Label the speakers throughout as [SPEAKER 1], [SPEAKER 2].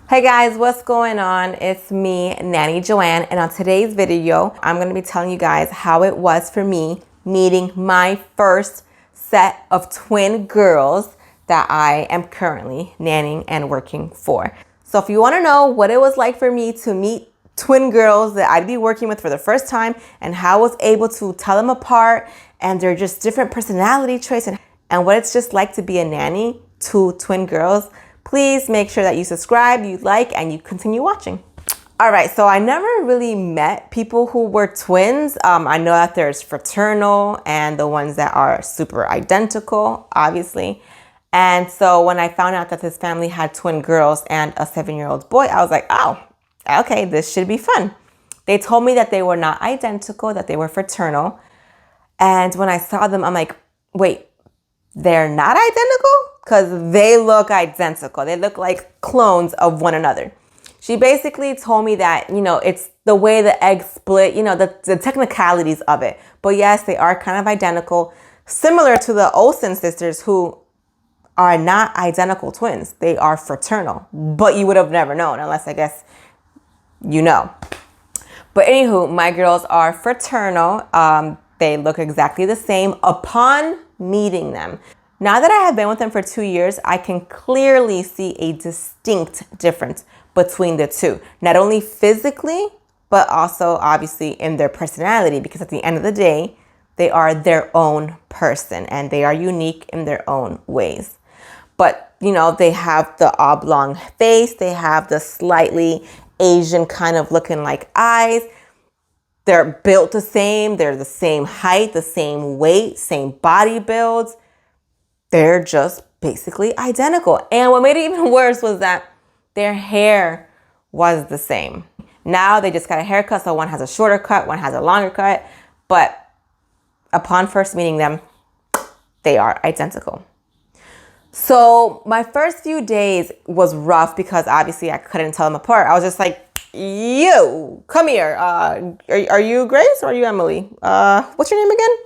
[SPEAKER 1] Hey guys, what's going on? It's me, Nanny Joanne, and on today's video, I'm going to be telling you guys how it was for me meeting my first set of twin girls that I am currently nannying and working for. So if you want to know what it was like for me to meet twin girls that I'd be working with for the first time and how I was able to tell them apart and they're just different personality traits and what it's just like to be a nanny to twin girls, please make sure that you subscribe, you like, and you continue watching. All right, so I never really met people who were twins. I know that there's fraternal and the ones that are super identical, obviously. And so when I found out that this family had twin girls and a 7-year-old boy, I was like, oh, okay, this should be fun. They told me that they were not identical, that they were fraternal. And when I saw them, I'm like, wait, they're not identical? Because they look identical. They look like clones of one another. She basically told me that, it's the way the eggs split, the technicalities of it. But yes, they are kind of identical, similar to the Olsen sisters, who are not identical twins. They are fraternal, but you would have never known unless I guess you know. But anywho, my girls are fraternal. They look exactly the same upon meeting them. Now that I have been with them for 2 years, I can clearly see a distinct difference between the two, not only physically, but also obviously in their personality, because at the end of the day, they are their own person and they are unique in their own ways. But, they have the oblong face, they have the slightly Asian kind of looking like eyes. They're built the same, they're the same height, the same weight, same body builds. They're just basically identical. And what made it even worse was that their hair was the same. Now they just got a haircut, so one has a shorter cut, one has a longer cut. But upon first meeting them, they are identical. So my first few days was rough because obviously I couldn't tell them apart. I was just like, you, come here. Are you Grace or are you Emily? What's your name again?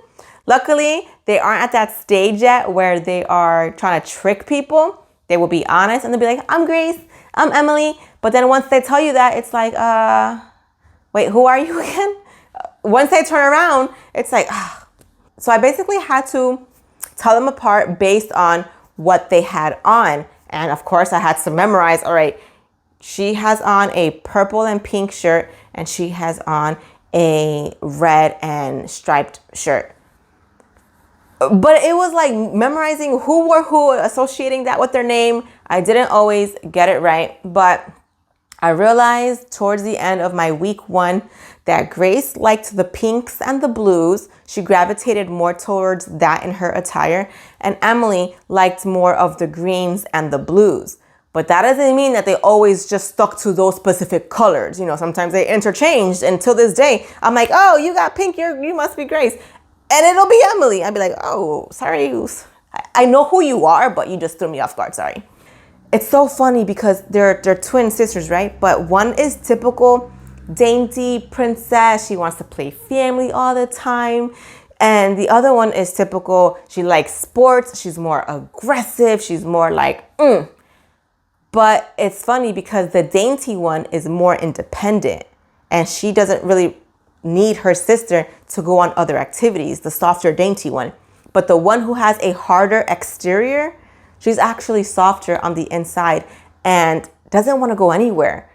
[SPEAKER 1] Luckily, they aren't at that stage yet where they are trying to trick people. They will be honest and they'll be like, I'm Grace, I'm Emily. But then once they tell you that, it's like, wait, who are you again? Once they turn around, it's like, ah. So I basically had to tell them apart based on what they had on. And of course, I had to memorize, all right, she has on a purple and pink shirt and she has on a red and striped shirt. But it was like memorizing who were who, associating that with their name. I didn't always get it right, but I realized towards the end of my week 1 that Grace liked the pinks and the blues. She gravitated more towards that in her attire. And Emily liked more of the greens and the blues. But that doesn't mean that they always just stuck to those specific colors. Sometimes they interchanged. And till this day, I'm like, oh, you got pink, you must be Grace. And it'll be Emily. I'd be like, oh, sorry. I know who you are, but you just threw me off guard. Sorry. It's so funny because they're twin sisters, right? But one is typical dainty princess. She wants to play family all the time. And the other one is typical. She likes sports. She's more aggressive. She's more like, But it's funny because the dainty one is more independent and she doesn't really need her sister to go on other activities, the softer, dainty one. But the one who has a harder exterior, she's actually softer on the inside and doesn't want to go anywhere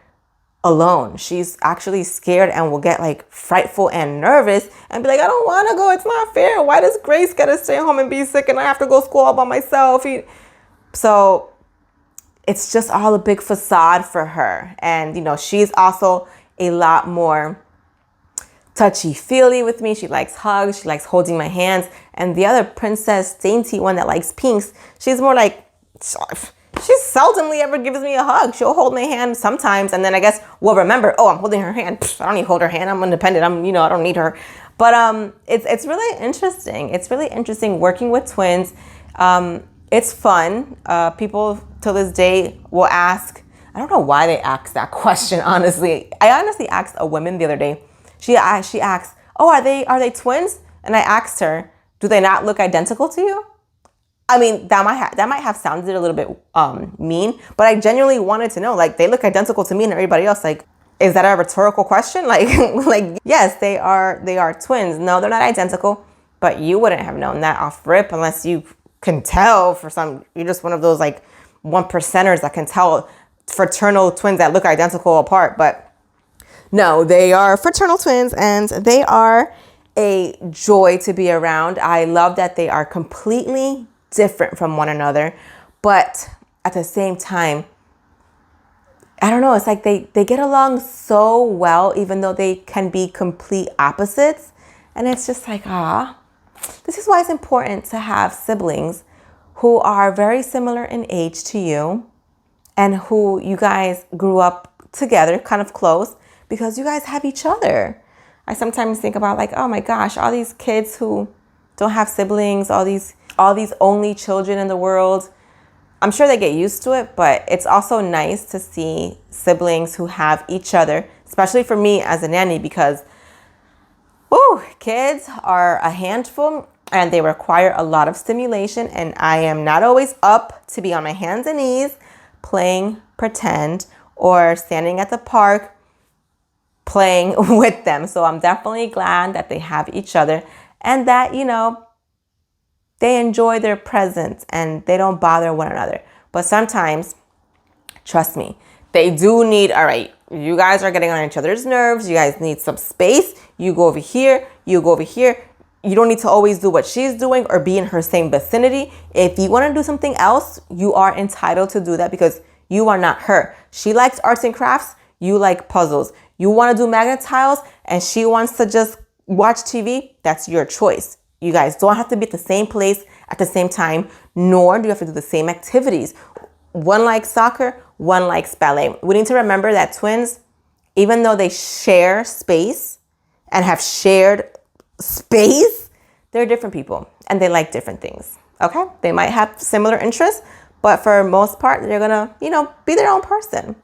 [SPEAKER 1] alone. She's actually scared and will get like frightful and nervous and be like, I don't want to go. It's not fair. Why does Grace get to stay home and be sick and I have to go to school all by myself? So it's just all a big facade for her. And, she's also a lot more touchy-feely with me. She likes hugs. She likes holding my hands. And the other princess, dainty one that likes pinks, she's more like, she seldomly ever gives me a hug. She'll hold my hand sometimes. And then I guess we'll remember, oh, I'm holding her hand. I don't need to hold her hand. I'm independent. I don't need her. But it's really interesting. It's really interesting working with twins. It's fun. People to this day will ask, I don't know why they ask that question, honestly. I honestly asked a woman the other day. She asked, oh, are they twins? And I asked her, do they not look identical to you? I mean, that might have sounded a little bit mean, but I genuinely wanted to know. Like, they look identical to me and everybody else. Like, is that a rhetorical question? Like, like yes, they are twins. No, they're not identical, but you wouldn't have known that off rip unless you can tell. You're just one of those like 1%ers that can tell fraternal twins that look identical apart. But no, they are fraternal twins, and they are a joy to be around. I love that they are completely different from one another, but at the same time, I don't know, it's like they get along so well, even though they can be complete opposites. And it's just like, this is why it's important to have siblings who are very similar in age to you and who you guys grew up together, kind of close, because you guys have each other. I sometimes think about like, oh my gosh, all these kids who don't have siblings, all these only children in the world. I'm sure they get used to it, but it's also nice to see siblings who have each other, especially for me as a nanny, because kids are a handful and they require a lot of stimulation, and I am not always up to be on my hands and knees playing pretend or standing at the park playing with them. So I'm definitely glad that they have each other and that, they enjoy their presence and they don't bother one another. But sometimes, trust me, they do need, all right, you guys are getting on each other's nerves. You guys need some space. You go over here, you go over here. You don't need to always do what she's doing or be in her same vicinity. If you want to do something else, you are entitled to do that because you are not her. She likes arts and crafts. You like puzzles. You want to do magnet tiles and she wants to just watch TV. That's your choice. You guys don't have to be at the same place at the same time, nor do you have to do the same activities. One likes soccer, one likes ballet. We need to remember that twins, even though they share space and have shared space, they're different people and they like different things. Okay? They might have similar interests, but for most part, they're gonna, be their own person.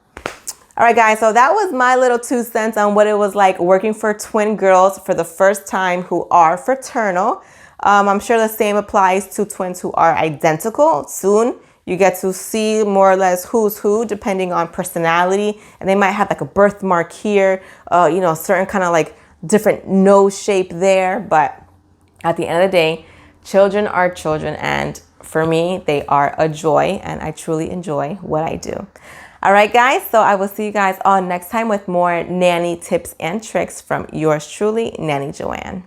[SPEAKER 1] All right, guys, so that was my little 2 cents on what it was like working for twin girls for the first time who are fraternal. I'm sure the same applies to twins who are identical. Soon, you get to see more or less who's who, depending on personality. And they might have like a birthmark here, certain kind of like different nose shape there. But at the end of the day, children are children. And for me, they are a joy. And I truly enjoy what I do. All right, guys, so I will see you guys all next time with more nanny tips and tricks from yours truly, Nanny Joanne.